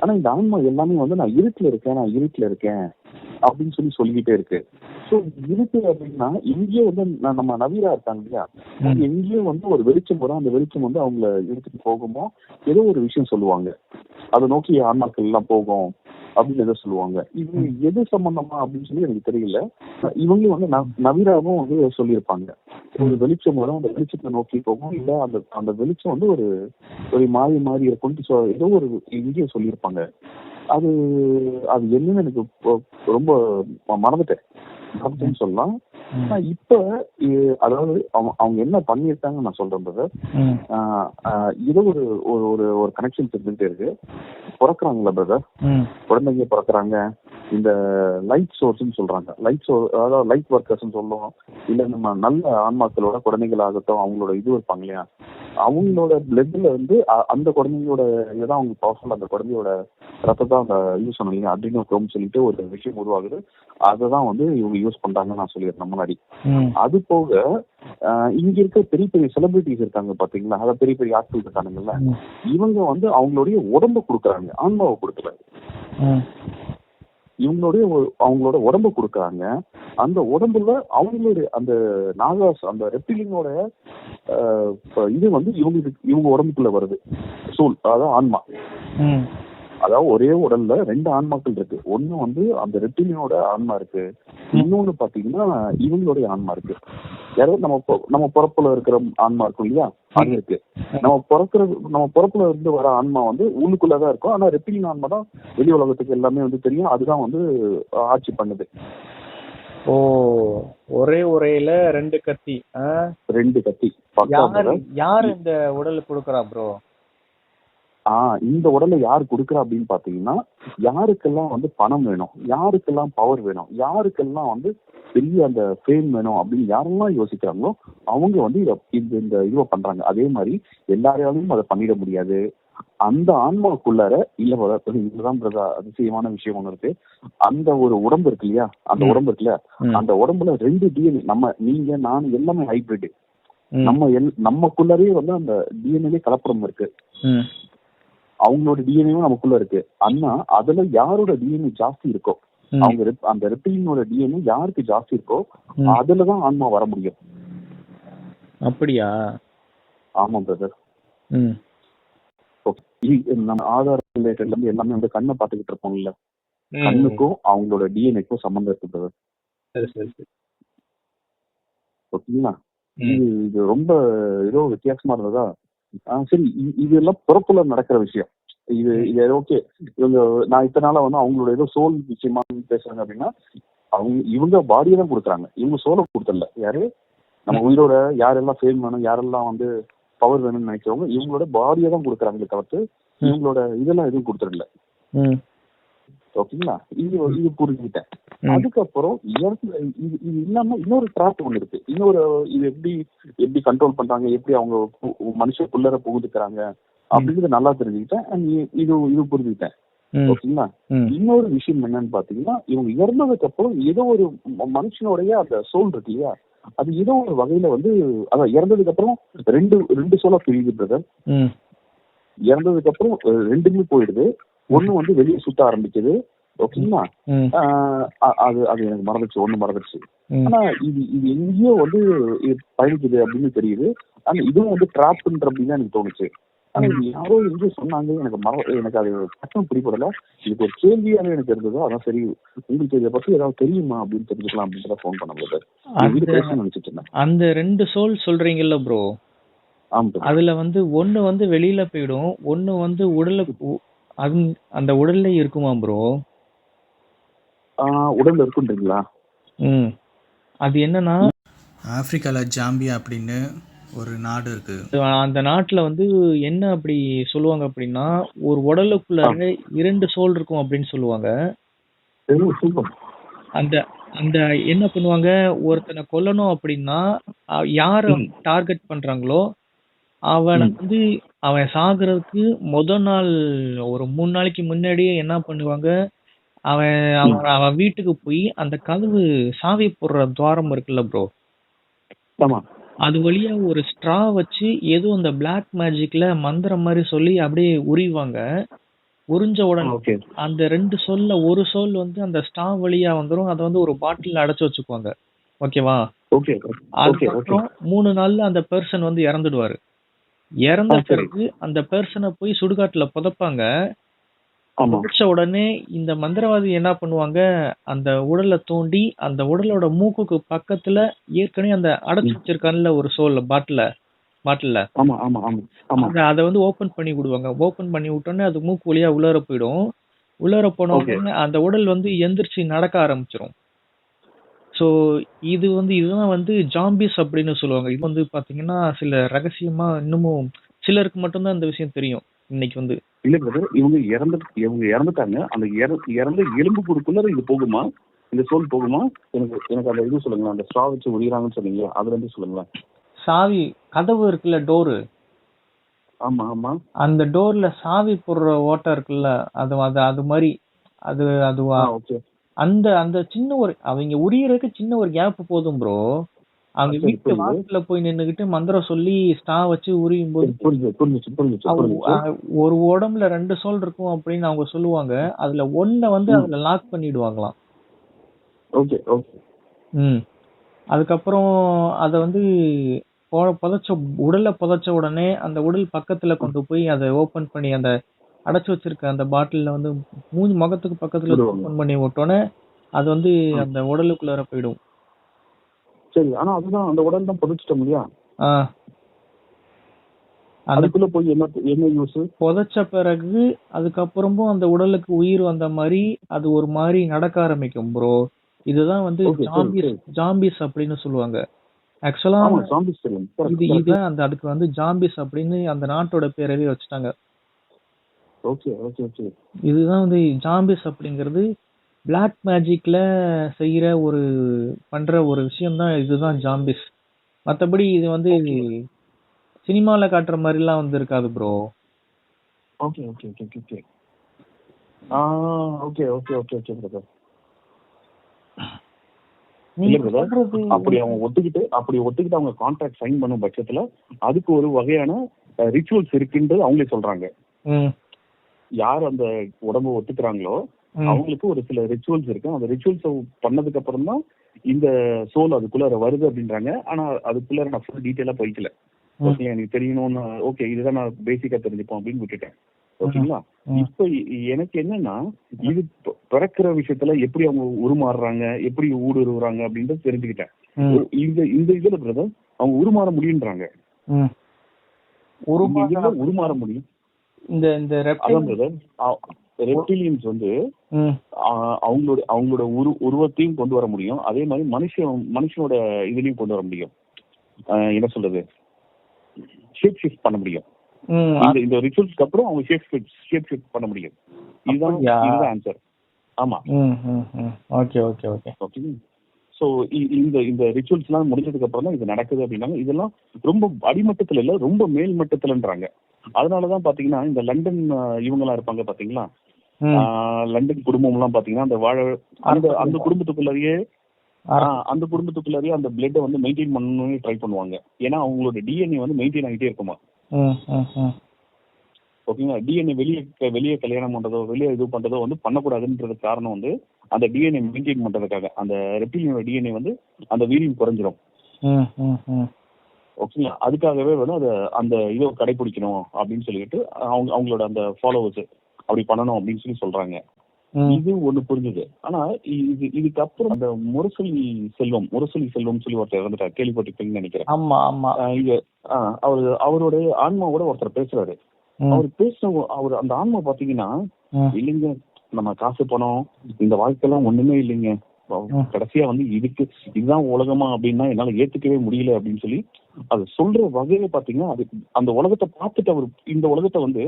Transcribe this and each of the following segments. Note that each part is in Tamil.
ஆனா இந்த ஆன்மா எல்லாமே வந்து நான் இருட்டுல இருக்கேன் அப்படின்னு சொல்லிக்கிட்டே இருக்கு. ஸோ இருக்கு அப்படின்னா எங்கேயோ வந்து நம்ம நவீரா இருக்காங்க இல்லையா, எங்கேயோ வந்து ஒரு வெளிச்சம் வரும். அந்த வெளிச்சம் வந்து அவங்கள எடுத்துட்டு போகுமோ ஏதோ ஒரு விஷயம் சொல்லுவாங்க, அதை நோக்கி ஆன்மாக்கள் எல்லாம் போகும் அப்படின்னு எதோ சொல்லுவாங்க. இது எது சம்பந்தமா அப்படின்னு சொல்லி எனக்கு தெரியல. இவங்களும் வந்து நவீராவும் வந்து சொல்லியிருப்பாங்க, ஒரு வெளிச்சம் வரும், அந்த வெளிச்சத்தை நோக்கி போகும், இல்ல அந்த அந்த வெளிச்சம் வந்து ஒரு மாறி இருக்கும்னு ஏதோ ஒரு இங்கேயும் சொல்லியிருப்பாங்க. அது அது என்னன்னு எனக்கு ரொம்ப மறந்துட்டேன்னு சொல்லலாம். இப்ப அதாவது அவங்க என்ன பண்ணிருக்காங்க நான் சொல்றேன் பிரதர். ஏதோ ஒரு கனெக்ஷன் இருந்துட்டே இருக்கு. பிறக்குறாங்களா பிரதர், குழந்தைங்க பிறக்குறாங்க, இந்த லைட் சோர்ஸ்ன்னு சொல்றாங்க, லைட் சோர்ஸ் அதாவது லைட் ஒர்க்கர்ஸ் சொல்லுவோம், இல்ல நம்ம நல்ல ஆன்மாக்களோட குழந்தைகள் ஆகட்டும், அவங்களோட இது இருப்பாங்க இல்லையா, அவங்களோட பிளட்ல வந்து அந்த குழந்தைங்களோட இதுதான் அவங்க பவர்ஃபுல், அந்த குழந்தையோட ரத்தத்தை அந்த யூஸ் பண்ணீங்க அப்படின்னு சொல்லிட்டு ஒரு விஷயம் உருவாகுது. அததான் வந்து இவங்க யூஸ் பண்றாங்கன்னு நான் சொல்லிடுறேன் முன்னாடி. அது போக இங்க இருக்க பெரிய பெரிய செலிபிரிட்டிஸ் இருக்காங்க பாத்தீங்களா, அதாவது பெரிய பெரிய ஆட்கள் இருக்கானுங்கல்ல, இவங்க வந்து அவங்களுடைய உடம்ப கொடுக்குறாங்க, ஆன்மாவை கொடுக்கல. அவங்களோட உடம்ப கொடுக்குறாங்க. அந்த உடம்புல அவங்களுடைய அந்த நாகாஸ் அந்த ரெப்டிலியனோட இது வந்து இவங்க உடம்புக்குள்ள வருது. சோல், அதாவது ஆன்மா. அதாவது ஒரே உடல்ல 2 ஆன்மாக்கள் இருக்கு. ஒண்ணு வந்து அந்த ரெப்டிலியனோட ஆன்மா இருக்கு, இன்னொன்னு பாத்தீங்கன்னா இவங்களுடைய ஆன்மா இருக்கு. யாராவது நம்ம பிறப்புல இருக்கிற ஆன்மா இருக்கும் இல்லையா, அது இருக்கு. நம்ம பிறப்புல இருந்து வர ஆன்மா வந்து உள்ளுக்குள்ளதான் இருக்கும். ஆனா ரெப்டிலியன் ஆன்மா தான் வெளி உலகத்துக்கு எல்லாமே வந்து தெரியும், அதுதான் வந்து ஆட்சி பண்ணுது. ஓ, ஒரே உரையில 2 கத்தி. 2 கத்தி. யார் இந்த உடலை கொடுக்கறா ப்ரோ? இந்த உடலை யார் கொடுக்குறா அப்படின்னு பாத்தீங்கன்னா, யாருக்கெல்லாம் வந்து பணம் வேணும், யாருக்கெல்லாம் பவர் வேணும், யாருக்கெல்லாம் வந்து பெரிய அந்த ஃபேம் வேணும் அப்படின்னு யாரெல்லாம் யோசிக்கிறாங்களோ அவங்க வந்து இந்த இதுவை பண்றாங்க. அதே மாதிரி எல்லாரையாலையும் அதை பண்ணிட முடியாது. அந்த ஆன்மாவுக்குள்ளார இதுதான் அதிசயமான விஷயம் ஒண்ணு இருக்கு. அந்த ஒரு உடம்பு இருக்கு இல்லையா, அந்த உடம்பு இருக்குல்ல, அந்த உடம்புல 2 டிஎன்ஏ, நீங்க நான் எல்லாமே ஹைபிரிட். நமக்குள்ளரே வந்து அந்த டிஎன்ஏ கலப்படம் இருக்கு. அவங்களோட டிஎன்ஏவும் நமக்குள்ள இருக்கு. ஆனா அதுல யாரோட டிஎன்ஏ ஜாஸ்தி இருக்கோ, அவங்க அந்த ரெப்டிலியனோட டிஎன்ஏ யாருக்கு ஜாஸ்தி இருக்கோ அதுலதான் ஆன்மா வர முடியும். அப்படியா? ஆமா பிரதர். நம்ம ஆதார் ரிலேட்டட்ல இருந்து எல்லாமே வந்து கண்ணை பாத்துக்கிட்டு இருப்போம்ல, கண்ணுக்கும் அவங்களோட டிஎன்ஏக்கும் சம்பந்தம் இருக்கு பிரதர். ஓகேங்களா? இது ரொம்ப ஏதோ வித்தியாசமா இருந்ததா. சரி, இது எல்லாம் பிறப்புல நடக்கிற விஷயம். இது ஓகே. நான் இத்தனை நாளா வந்து அவங்களோட ஏதோ சோல் விஷயமா பேசுறாங்க அப்படின்னா, இவங்க பாடியை தான் கொடுக்குறாங்க, இவங்க சோலை கொடுத்துடல. யாரு நம்ம உயிரோட யாரெல்லாம் ஃபேம் வேணும், யாரெல்லாம் வந்து பவர் வேணும்னு நினைக்கிறவங்க இவங்களோட பாடியை தான் கொடுக்குறாங்களே தவிர்த்து இவங்களோட இதெல்லாம் எதுவும் கொடுத்துடல. ஓகேங்களா? இது புரிஞ்சுக்கிட்டேன். அதுக்கப்புறம் இது இல்லாம இன்னொரு ட்ராப் ஒண்ணு இருக்கு. இது எப்படி கண்ட்ரோல் பண்றாங்க, எப்படி அவங்க மனுஷக்குள்ளர புகுந்துக்கிறாங்க அப்படிங்கறது நல்லா தெரிஞ்சுக்கிட்டேன். இது புரிஞ்சுக்கிட்டேன். ஓகேங்களா? இன்னொரு விஷயம் என்னன்னு பாத்தீங்கன்னா, இவங்க இறந்ததுக்கு அப்புறம் ஏதோ ஒரு மனுஷனுடைய அந்த சோல் இருக்கு இல்லையா, அது ஏதோ ஒரு வகையில வந்து அதான் இறந்ததுக்கு அப்புறம் ரெண்டு சோலா பிரியுது பிரதர். இறந்ததுக்கு அப்புறம் 2மே போயிடுது. ஒண்ணு வந்து வெளியே சுத்த ஆரம்பிக்குது. ஓகேங்களா? அது எனக்கு மறந்துச்சு. ஆனா இது எங்கேயோ வந்து பயணிக்குது அப்படின்னு தெரியுது. ஆனா இதுவும் வந்து டிராப்ன்ற அப்படின்னு எனக்கு தோணுச்சு. ஆனா இது யாரோ எங்கேயோ சொன்னாங்க, எனக்கு அது பட்டம் பிடிப்படல. இதுக்கு ஒரு கேள்வியாவே எனக்கு இருந்தது. அதான் சரி, உங்களுக்கு இதை பத்தி ஏதாவது தெரியுமா அப்படின்னு தெரிஞ்சுக்கலாம் அப்படின்னு ஃபோன் பண்ண நினைச்சிட்டு இருந்தேன். அந்த 2 சோல் சொல்றீங்கல்ல ப்ரோ, அதுல வந்து ஒண்ணு வந்து வெளியில போயிடும், ஒண்ணு வந்து அந்த உடல்ல இருக்குமா ப்ரோ? உடல்ல இருக்குன்றீங்களா? அது என்னன்னா, ஆப்பிரிக்கால ஜாம்பியா அப்படின்னு ஒரு நாடு இருக்கு. அந்த நாட்டுல வந்து என்ன அப்படி சொல்லுவாங்க அப்படின்னா, ஒரு உடலுக்குள்ள 2 சோல் இருக்கும் அப்படின்னு சொல்லுவாங்க. அந்த என்ன பண்ணுவாங்க, ஒருத்தனை கொல்லணும் அப்படின்னா யார டார்கெட் பண்றாங்களோ அவனை வந்து அவன் சாகுறதுக்கு நாள் ஒரு 3 நாளைக்கு முன்னாடியே என்ன பண்ணுவாங்க, அவன் வீட்டுக்கு போய் அந்த கதவு சாவி போடுற துவாரம் இருக்குல்ல ப்ரோ, அது வழியா ஒரு ஸ்ட்ரா வச்சு ஏதோ அந்த பிளாக் மேஜிக்ல மந்திரம் மாதிரி சொல்லி அப்படியே உரிவாங்க. உறிஞ்ச உடனே ஓகே அந்த 2 சோல்ல ஒரு சோல் வந்து அந்த ஸ்டாவ் வழியா வந்துரும். அத வந்து ஒரு பாட்டில்ல அடைச்சு வச்சுக்குவாங்க. ஓகேவா? ஓகே ஓகே ஓகே அதுக்கப்புறம் 3 நாள்ல அந்த பெர்சன் வந்து இறந்துடுவாரு. இறந்த சரி. பிறகு அந்த பெர்சன போய் சுடுகாட்டுல புதைப்பாங்க. ஆமா புதைச்ச உடனே இந்த மந்திரவாதி என்ன பண்ணுவாங்க, அந்த உடல தோண்டி அந்த உடலோட மூக்குக்கு பக்கத்துல ஏற்கனவே அந்த அடைச்சு வச்சிருக்கான்ல ஒரு சோல் பாட்டில்ல ஆமா ஆமா ஆமா ஆமா அத வந்து ஓபன் பண்ணி விடுவாங்க. ஓபன் பண்ணி விட்டோனே அது மூக்கு வழியா உள்ளார போயிடும். உள்ளார போன ஓகே உடனே அந்த உடல் வந்து எந்திரிச்சு நடக்க ஆரம்பிச்சிரும். ஸோ இதுதான் வந்து ஜாம்பிஸ் அப்படின்னு சொல்லுவாங்க. இது வந்து பாத்தீங்கன்னா சில ரகசியமா இன்னமும் சிலருக்கு மட்டும் தான் இந்த விஷயம் தெரியும். இன்னைக்கு வந்து இல்ல பிரதர், இவங்க இறந்துட்டாங்க. அந்த இறந்த எலும்பு கூடுக்குள்ள இது போகுமா, இந்த சோல் போகுமா? எனக்கு அந்த இது சொல்லுங்களேன். அந்த ஸ்ட்ரா வச்சு உரியுறாங்கன்னு சொன்னீங்க, அதுல இருந்து சொல்லுங்களேன். சாவி கதவு இருக்குல்ல, டோரு. ஆமா ஆமா அந்த டோர்ல சாவி போடுற ஓட்டை இருக்குல்ல, அது அது அது மாதிரி அது அதுவா ஓகே அந்த அந்த சின்ன ஒரு அவங்க உரியறதுக்கு சின்ன ஒரு கேப் போதும் ப்ரோ. அவங்க சரி, வீட்டு வாசல்ல போய் நின்னுகிட்டு மந்திரம் சொல்லி ஸ்டா வச்சு உரியும் போது ஒரு உடம்புல 2 சோல் இருக்கும் அப்படின்னு அவங்க சொல்லுவாங்க. அதுல ஒண்ண வந்து அதுல லாக் பண்ணிடுவாங்களாம். ஓகே ஓகே அதுக்கப்புறம் அத வந்து உடலை புதைச்ச உடனே அந்த உடல் பக்கத்துல கொண்டு போய் அதை ஓபன் பண்ணி அந்த அடைச்சு வச்சிருக்க அந்த பாட்டில்ல வந்து முகத்துக்கு பக்கத்துல ஓபன் பண்ணி விட்டோன்னே அது வந்து அந்த உடலுக்குள்ளார போயிடும். சரி, ஆனா அதுதான் அந்த உடல் தான் புதைச்சிட்டோம் இல்லையா? அதுக்குள்ள போய் என்ன யூஸ்? புதைச்ச பிறகு அதுக்கப்புறமும் அந்த உடலுக்கு உயிர் வந்த மாதிரி அது ஒரு மாதிரி நடக்க ஆரம்பிக்கும் ப்ரோ. இதுதான் வந்து ஜாம்பிஸ் அப்படின்னு சொல்லுவாங்க. ஆக்சுவலா இது அந்த அதுக்கு வந்து ஜாம்பிஸ் அப்படின்னு அந்த நாட்டோட பேரவே வச்சுட்டாங்க. Okay okay okay. இதுதான் வந்து ஜாம்பிஸ் அப்படிங்கிறது பிளாக் மேஜிக்ல செய்யற பண்ற ஒரு விஷயம் தான். இதுதான் ஜாம்பிஸ். மத்தபடி இது வந்து சினிமால காட்டுற மாதிரி எல்லாம் வந்து இருக்காது bro. Okay okay okay okay okay okay okay okay brother. அப்படி அவங்க ஒத்துக்கிட்டு அவங்க கான்ட்ராக்ட் சைன் பண்ணும் பட்சத்துல அதுக்கு ஒரு வகையான ரிச்சுவல்ஸ் இருக்குன்றது அவங்களே சொல்றாங்க. யார் அந்த உடம்பு ஒத்துக்கிறாங்களோ அவங்களுக்கு ஒரு சில ரிச்சுவல்ஸ் இருக்கு. அந்த ரிச்சுவல்ஸ் பண்ணதுக்கு அப்புறம் தான் இந்த சோல் அதுக்குள்ள வருது அப்படின்றாங்க. ஆனா அதுக்குள்ள நான் ஃபுல் டீட்டெயிலா போய்க்கல. ஓகே, எனக்கு தெரியணும்னு ஓகே இதுதான் நான் பேசிக்கா தெரிஞ்சுப்போம் அப்படின்னு விட்டுட்டேன். ஓகேங்களா? இப்ப எனக்கு என்னன்னா இது பிறக்கிற விஷயத்துல எப்படி அவங்க உருமாறுறாங்க, எப்படி ஊடுருவுறாங்க அப்படின்றது தெரிஞ்சுக்கிட்டேன். இந்த இதுல பிரதர் அவங்க உருமாற முடியுன்றாங்க. உருமாற முடியும். இந்த ரெப்டிலியன்ஸ் வந்து அவங்களோட உருவத்தையும் கொண்டு வர முடியும். அதே மாதிரி மனுஷனோட இதுலயும் கொண்டு வர முடியும். என்ன சொல்றது, ஷேப் ஷிஃப்ட் பண்ண முடியும். இந்த ரிச்சுவல்ஸ்க்கு அப்புறம் அவங்க ஷேப் ஷிஃப்ட் பண்ண முடியும். இதுதான் ஆன்சர். ஆமா. Okay okay okay okay. So இந்த ரிச்சுவல்ஸ் எல்லாம் முடிஞ்சதுக்கு அப்புறம் தான் இது நடக்குது அப்படின்னாங்க. இதெல்லாம் ரொம்ப அடிமட்டத்துல இல்ல, ரொம்ப மேல் மட்டத்துலன்றாங்க. அதனாலதான் பாத்தீங்கன்னா இந்த லண்டன் இவங்க எல்லாம் இருப்பாங்க பாத்தீங்களா, லண்டன் குடும்பம் எல்லாம் பாத்தீங்கன்னா அந்த குடும்பத்துக்குள்ளேயே அந்த பிளட்டை வந்து மெயின்டைன் பண்ணணும்னு ட்ரை பண்ணுவாங்க. ஏன்னா அவங்களோட டிஎன்ஏ வந்து மெயின்டைன் ஆகிட்டே இருக்குமா. ஓகேங்களா? டிஎன்ஏ வெளியே கல்யாணம் பண்றதோ வெளியே இது பண்றதோ வந்து பண்ணக்கூடாதுன்றது காரணம் வந்து அந்த டிஎன்ஏ மெயின்டைன் பண்றதுக்காக. அந்த ரெப்டிலியனோட டிஎன்ஏ வந்து அந்த வீரியம் குறைஞ்சிரும். ஓகேங்களா? அதுக்காகவே வந்து அந்த இதை கடைபிடிக்கணும் அப்படின்னு சொல்லிட்டு அவங்களோட அந்த ஃபாலோவர்ஸ் அப்படி பண்ணணும் அப்படின்னு சொல்றாங்க. இது ஒண்ணு புரிஞ்சுது. ஆனா இதுக்கப்புறம் அந்த முரசொலி செல்வம் சொல்லி ஒருத்தர் இறந்துட்டார், கேள்விப்பட்டிருப்பீங்கன்னு நினைக்கிறேன். அவரோட ஆன்மாவோட ஒருத்தர் பேசுறாரு. அவர் அந்த ஆன்மா பாத்தீங்கன்னா, இல்லைங்க நம்ம காசு பணம் இந்த வாழ்க்கையெல்லாம் ஒண்ணுமே இல்லைங்க, கடைசியா வந்து இதுதான் உலகமா அப்படின்னா என்னால ஏத்துக்கவே முடியல அப்படின்னு சொல்லி அது சொல்ற வகையில பாத்தீங்கன்னா அது அந்த உலகத்தை பார்த்துட்டு அவர் இந்த உலகத்தை வந்து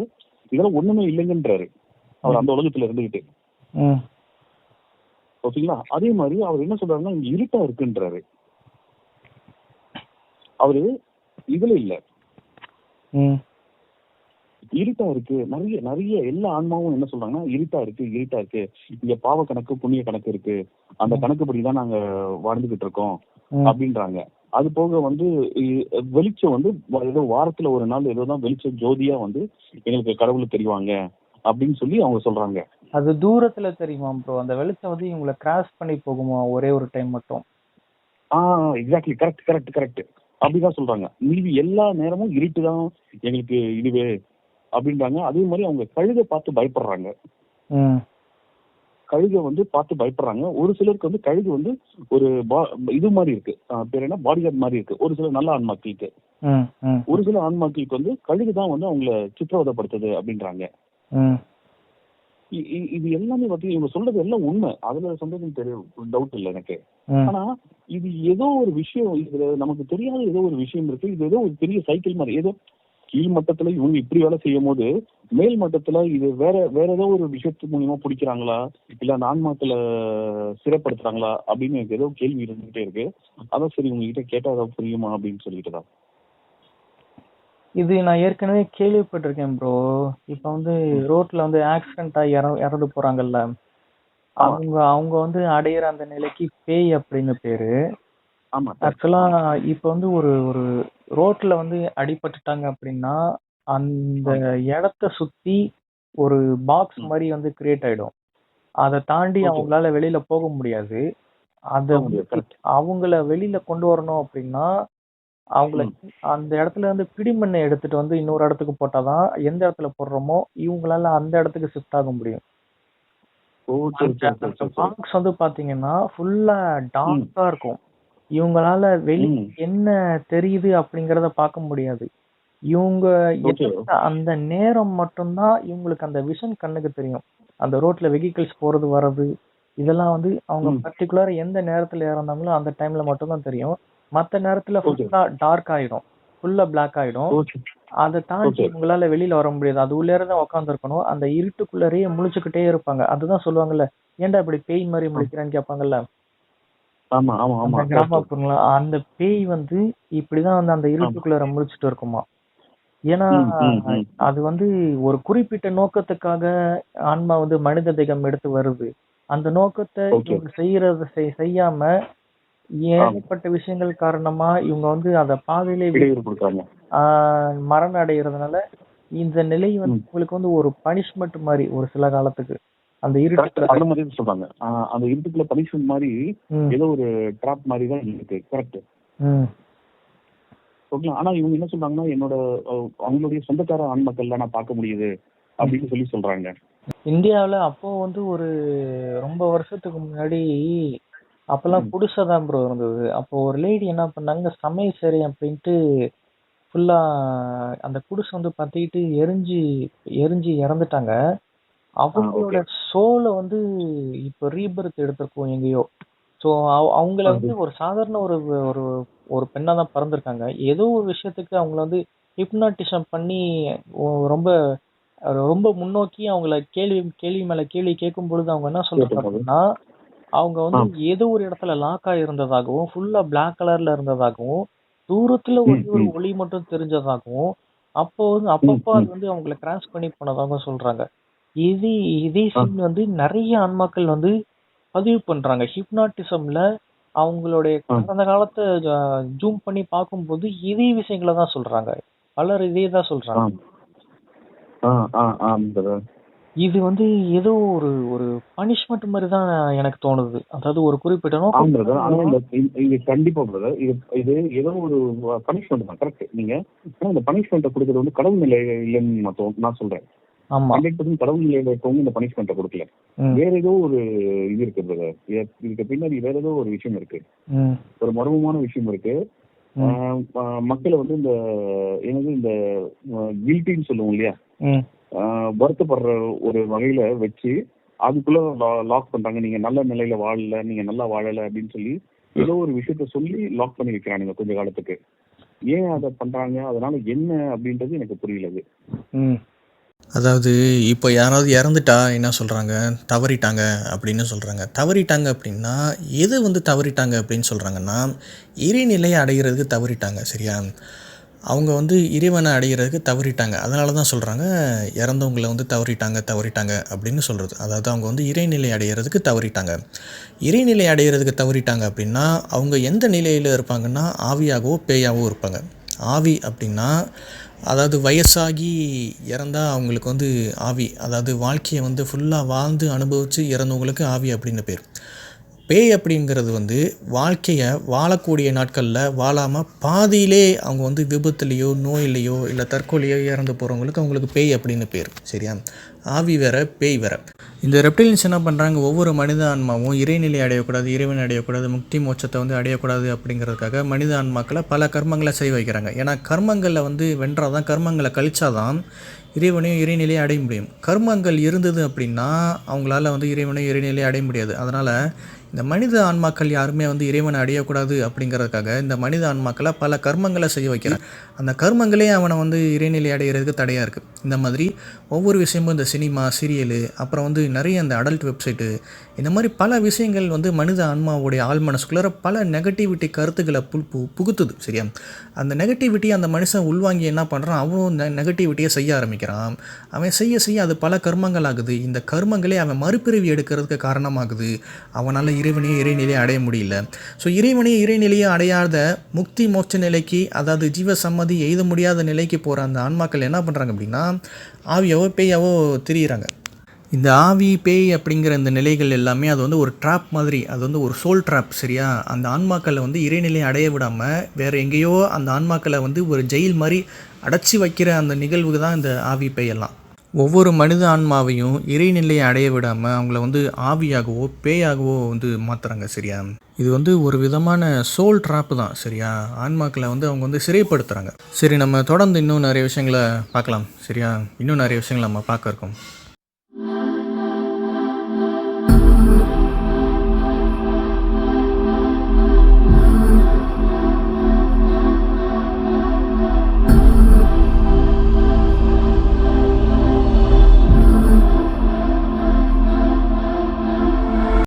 இதெல்லாம் ஒண்ணுமே இல்லைங்கன்றாரு. அவர் அந்த உலகத்துல இருந்துகிட்டு. ஓகேங்களா? அதே மாதிரி அவர் என்ன சொல்றாருன்னா இங்க இருட்டா இருக்குன்றாரு. அவரு இதுல இல்ல, இருட்டா இருக்கு. நிறைய எல்லா ஆன்மாவும் என்ன சொல்றாங்கன்னா இருட்டா இருக்கு, இங்க பாவ கணக்கு புண்ணிய கணக்கு இருக்கு, அந்த கணக்குப்படிதான் நாங்க வாழ்ந்துகிட்டு இருக்கோம் அப்படின்றாங்க. அது போக வந்து வெளிச்சம் வந்து ஏதோ வாரத்துல ஒரு நாள் ஏதோதான் வெளிச்சம் ஜோதியா வந்து எங்களுக்கு கடவுள் தெரிவாங்க அப்படின்னு சொல்லி அவங்க சொல்றாங்க. அது தூரத்துல தெரியுமா ப்ரோ? அந்த வெளிச்சம் வந்து இவங்களை கிராஸ் பண்ணி போகுமா ஒரே ஒரு டைம் மட்டும்? Exactly, correct correct correct. அப்படிதான் சொல்றாங்க. மீதி எல்லா நேரமும் இருட்டு தான் எங்களுக்கு இதுவே அப்படின்றாங்க. அதே மாதிரி அவங்க கழுதை பார்த்து பயப்படுறாங்க. கழுகை வந்து பார்த்து பயப்படுறாங்க. ஒரு சிலருக்கு வந்து கழுகு வந்து ஒரு இது மாதிரி இருக்கு, பேர் என்ன, பாடிகார்ட் மாதிரி இருக்கு ஒரு சில நல்ல ஆன்மாக்களுக்கு. ஒரு சில ஆன்மாக்களுக்கு வந்து கழுகு தான் வந்து அவங்கள சித்திரவதைப்படுத்துது அப்படின்றாங்க. இது எல்லாமே பத்தி இவங்க சொல்றது எல்லாம் உண்மை, அதுல சந்தேகம் டவுட் இல்லை எனக்கு. ஆனா இது ஏதோ ஒரு விஷயம், இதுல நமக்கு தெரியாத ஏதோ ஒரு விஷயம் இருக்கு. இது ஏதோ ஒரு பெரிய சைக்கிள் மாதிரி, ஏதோ கீழ் மட்டத்துல இவங்க இப்படி வேலை செய்யும் போது மேல் மட்டத்துல இது வேற ஏதோ ஒரு விஷயத்து மூலியமா பிடிக்கிறாங்களா, இல்ல அந்த ஆன்மாக்கள சிறைப்படுத்துறாங்களா அப்படின்னு எனக்கு ஏதோ கேள்வி இருந்துகிட்டே இருக்கு. அதான் சரி உங்ககிட்ட கேட்டா ஏதாவது புரியுமா அப்படின்னு சொல்லிட்டுதான். இது நான் ஏற்கனவே கேள்விப்பட்டிருக்கேன் ப்ரோ. இப்ப வந்து ரோட்ல வந்து ஆக்சிடென்ட் ஆகி இறந்து போறாங்கல்ல, அவங்க வந்து அடையிற அந்த நிலைக்கு பேய் அப்படின்னு பேரு. ஆக்சுவலா இப்ப வந்து ஒரு ஒரு ரோட்ல வந்து அடிபட்டுட்டாங்க அப்படின்னா அந்த இடத்த சுத்தி ஒரு பாக்ஸ் மாதிரி வந்து கிரியேட் ஆயிடும். அதை தாண்டி அவங்களால வெளியில போக முடியாது. அவங்கள வெளியில கொண்டு வரணும் அப்படின்னா அவங்கள அந்த இடத்துல இருந்து பிடிமண்ணை எடுத்துட்டு வந்து இன்னொரு இடத்துக்கு போட்டாதான் எந்த இடத்துல போடுறோமோ இவங்களால அந்த இடத்துக்கு ஷிஃப்ட் ஆக முடியும். பாக்ஸ் வந்து பாத்தீங்கன்னா ஃபுல்லா டார்க்கா இருக்கும். இவங்களால வெளியே என்ன தெரியுது அப்படிங்கறத பார்க்க முடியாது. இவங்க அந்த நேரம் மட்டும்தான் இவங்களுக்கு அந்த விஷன் கண்ணுக்கு தெரியும். அந்த ரோட்ல வெஹிக்கிள்ஸ் போறது வர்றது இதெல்லாம் வந்து அவங்க பர்டிகுலரா எந்த நேரத்துல இறந்தாங்களோ அந்த டைம்ல மட்டும்தான் தெரியும். மத்த நேரத்துல ஃபுல்லா டார்க் ஆயிடும், ஃபுல்லா பிளாக் ஆயிடும். அதை தாண்டி இவங்களால வெளியில வர முடியாது. அது உள்ளே தான் உட்கார்ந்து இருக்கணும். அந்த இருட்டுக்குள்ளேயே முழிச்சுக்கிட்டே இருப்பாங்க. அதுதான் சொல்லுவாங்கல்ல, ஏன்டா இப்படி பேய் மாதிரி முழிக்கிறான்னு கேட்பாங்கல்ல கிராமப்புறங்கள. அந்த பேய் வந்து இப்படிதான் வந்து அந்த இருட்டுக்குள்ள முழிச்சுட்டு இருக்குமா. ஏன்னா அது வந்து ஒரு குறிப்பிட்ட நோக்கத்துக்காக ஆன்மா வந்து மனித தேகம் எடுத்து வருது. அந்த நோக்கத்தை இவங்க செய்யறத செய்யாம ஏகப்பட்ட விஷயங்கள் காரணமா இவங்க வந்து அத பாதையிலே மரணம் அடைகிறதுனால இந்த நிலை வந்து உங்களுக்கு வந்து ஒரு பனிஷ்மெண்ட் மாதிரி ஒரு சில காலத்துக்கு அந்த இருட்டுக்குள்ள அந்த மாதிரி சொல்றாங்க. அந்த இருட்டுக்குள்ள பனிஷ்மெண்ட் மாதிரி ஏதோ ஒரு ட்ராப் மாதிரி தான் இருக்கு. கரெக்ட். ஓகே. ஆனா இவங்க என்ன சொல்றாங்கன்னா அவங்களுடைய சொந்தக்கார ஆண்மக்கள்ல நான் பார்க்க முடியுது அப்படின்னு சொல்லி சொல்றாங்க. இந்தியாவில அப்போ வந்து ஒரு ரொம்ப வருஷத்துக்கு முன்னாடி அப்பெல்லாம் குடிசைதான் ப்ரோ இருந்தது. அப்போ ஒரு லேடி என்ன பண்ணாங்க, சமையல் சரி அப்படின்ட்டு ஃபுல்லா அந்த குடிசை வந்து பத்திக்கிட்டு எரிஞ்சு இறந்துட்டாங்க. அவங்களோட சோலை வந்து இப்ப ரீபர்த் எடுத்திருக்கோம் எங்கேயோ. ஸோ அவங்கள வந்து ஒரு சாதாரண ஒரு ஒரு ஒரு பெண்ணா தான் பிறந்திருக்காங்க. ஏதோ ஒரு விஷயத்துக்கு அவங்கள வந்து ஹிப்னாட்டிசம் பண்ணி ரொம்ப ரொம்ப முன்னோக்கி அவங்கள கேள்வி மேல கேள்வி கேட்கும் பொழுது அவங்க என்ன சொல்றாங்க அப்படின்னா, அவங்க வந்து ஏதோ ஒரு இடத்துல லாக் ஆயிருந்ததாகவும் ஃபுல்லா பிளாக் கலர்ல இருந்ததாகவும் தூரத்துல ஒரு ஒளி மட்டும் தெரிஞ்சதாகவும் அப்பப்போ அது வந்து அவங்களை கிராஸ் பண்ணி போனதாக சொல்றாங்க. இதே சீன் வந்து நிறைய ஆன்மாக்கள் வந்து பதிவு பண்றாங்க. ஹிப்னாட்டிசம்ல அவங்களுடைய கடந்த காலத்தை ஜூம் பண்ணி பார்க்கும்போது இதே விஷயங்களை தான் சொல்றாங்க. பலர் இதே தான் சொல்றாங்க. இது வந்து ஏதோ ஒரு ஒரு பனிஷ்மெண்ட் மாதிரி தான் எனக்கு தோணுது. அதாவது ஒரு குறிப்பிட்ட நோக்கம். கண்டிப்பா பிரதர், இது ஏதோ ஒரு பனிஷ்மெண்ட் தான். கரெக்ட். நீங்க இந்த பனிஷ்மெண்ட் கொடுக்கறது வந்து கடவுள் நிலை இல்லைன்னு நான் சொல்றேன். 100% கடவுள் நிலையில இருக்கவங்க இந்த பனிஷ்மெண்ட்டை கொடுக்கல. வேற ஏதோ ஒரு இது இருக்கு பிரதர். இதுக்கு பின்னாடி வேற ஏதோ ஒரு விஷயம் இருக்கு, ஒரு மர்மமான விஷயம் இருக்கு. மக்களை வந்து இந்த கில்ட்டின்னு சொல்லுவோம் இல்லையா, வருத்தப்படுற ஒரு வகையில வச்சு அதுக்குள்ள லாக் பண்றாங்க. நீங்க நல்ல நிலையில வாழல, நீங்க நல்லா வாழல அப்படின்னு சொல்லி ஏதோ ஒரு விஷயத்த சொல்லி லாக் பண்ணி வைக்கிறானுங்க கொஞ்ச காலத்துக்கு. ஏன் அதை பண்றாங்க, அதனால என்ன அப்படின்றது எனக்கு புரியல. அதாவது இப்போ யாராவது இறந்துட்டா என்ன சொல்கிறாங்க, தவறிட்டாங்க அப்படின்னு சொல்கிறாங்க. தவறிட்டாங்க அப்படின்னா எது வந்து தவறிட்டாங்க அப்படின்னு சொல்கிறாங்கன்னா, இறைநிலையை அடைகிறதுக்கு தவறிட்டாங்க. சரியா? அவங்க வந்து இறைவனை அடைகிறதுக்கு தவறிட்டாங்க. அதனால தான் சொல்கிறாங்க இறந்தவங்களை வந்து தவறிட்டாங்க அப்படின்னு சொல்கிறது. அதாவது அவங்க வந்து இறைநிலை அடைகிறதுக்கு தவறிட்டாங்க. இறைநிலை அடைகிறதுக்கு தவறிட்டாங்க அப்படின்னா அவங்க எந்த நிலையில் இருப்பாங்கன்னா ஆவியாகவோ பேயாகவோ இருப்பாங்க. ஆவி அப்படின்னா அதாவது வயசாகி இறந்தா அவங்களுக்கு வந்து ஆவி, அதாவது வாழ்க்கையை வந்து ஃபுல்லாக வாழ்ந்து அனுபவித்து இறந்தவங்களுக்கு ஆவி அப்படின்னு பேர். பேய் அப்படிங்கிறது வந்து வாழ்க்கையை வாழக்கூடிய நாட்களில் வாழாமல் பாதியிலே அவங்க வந்து விபத்துலேயோ நோயிலையோ இல்லை தற்கொலையோ இறந்து போகிறவங்களுக்கு அவங்களுக்கு பேய் அப்படின்னு பேர். சரியா? ஆவி வேற, பேய் வேற. இந்த ரெப்டிலியன்ஸ் என்ன பண்ணுறாங்க, ஒவ்வொரு மனித ஆன்மாவும் இறைநிலை அடையக்கூடாது, இறைவன் அடையக்கூடாது, முக்தி மோட்சத்தை வந்து அடையக்கூடாது அப்படிங்கிறதுக்காக மனித ஆன்மாக்களை பல கர்மங்களை செய்ய வைக்கிறாங்க. ஏன்னா கர்மங்களில் வந்து வென்றாதான், கர்மங்களை கழிச்சாதான் இறைவனையும் இறைநிலையை அடைய முடியும். கர்மங்கள் இருந்தது அப்படின்னா அவங்களால வந்து இறைவனையும் இறைநிலையை அடைய முடியாது. அதனால் இந்த மனித ஆன்மாக்கள் யாருமே வந்து இறைவனை அடையக்கூடாது அப்படிங்கிறதுக்காக இந்த மனித ஆன்மாக்களை பல கர்மங்களை செய்ய வைக்கிறார். அந்த கர்மங்களே அவனை வந்து இறைநிலை அடைகிறதுக்கு தடையாக இருக்குது. இந்த மாதிரி ஒவ்வொரு விஷயமும் இந்த சினிமா, சீரியலு, அப்புறம் வந்து நிறைய இந்த அடல்ட் வெப்சைட்டு, இந்த மாதிரி பல விஷயங்கள் வந்து மனித ஆன்மாவுடைய ஆள் மனசுக்குள்ளார பல நெகட்டிவிட்டி கருத்துக்களை புகுத்துது. சரியா? அந்த நெகட்டிவிட்டி அந்த மனுஷன் உள்வாங்கி என்ன பண்ணுறான், அவனும் நெகட்டிவிட்டியை செய்ய ஆரம்பிக்கிறான். அவன் செய்ய செய்ய அது பல கர்மங்கள் ஆகுது. இந்த கர்மங்களே அவன் மறுபிறவி எடுக்கிறதுக்கு காரணமாகுது. அவனால் இறைவனையும் இறைநிலையை அடைய முடியல. ஸோ இறைவனையும் இறைநிலையை அடையாத முக்தி மோட்ச நிலைக்கு, அதாவது ஜீவ சம்மதி எய்த முடியாத நிலைக்கு போகிற அந்த ஆன்மாக்கள் என்ன பண்ணுறாங்க அப்படின்னா ஆவியாவோ பேயாவோ திரியிறாங்க. இந்த ஆவி, பேய் அப்படிங்கிற இந்த நிலைகள் எல்லாமே அது வந்து ஒரு ட்ராப் மாதிரி, அது வந்து ஒரு சோல் ட்ராப். சரியா? அந்த ஆன்மாக்களை வந்து இறைநிலையை அடைய விடாமல் வேறு எங்கேயோ அந்த ஆன்மாக்களை வந்து ஒரு ஜெயில் மாதிரி அடைச்சி வைக்கிற அந்த நிகழ்வுக்கு தான் இந்த ஆவி, பேயெல்லாம். ஒவ்வொரு மனித ஆன்மாவையும் இறைநிலையை அடைய விடாமல் அவங்கள வந்து ஆவியாகவோ பேயாகவோ வந்து மாற்றுறாங்க. சரியா? இது வந்து ஒரு விதமான சோல் ட்ராப்பு தான். சரியா? ஆன்மாக்களை வந்து அவங்க வந்து சிறைப்படுத்துகிறாங்க. சரி, நம்ம தொடர்ந்து இன்னும் நிறைய விஷயங்களை பார்க்கலாம். சரியா? இன்னும் நிறைய விஷயங்களை நம்ம பார்க்க இருக்கோம்.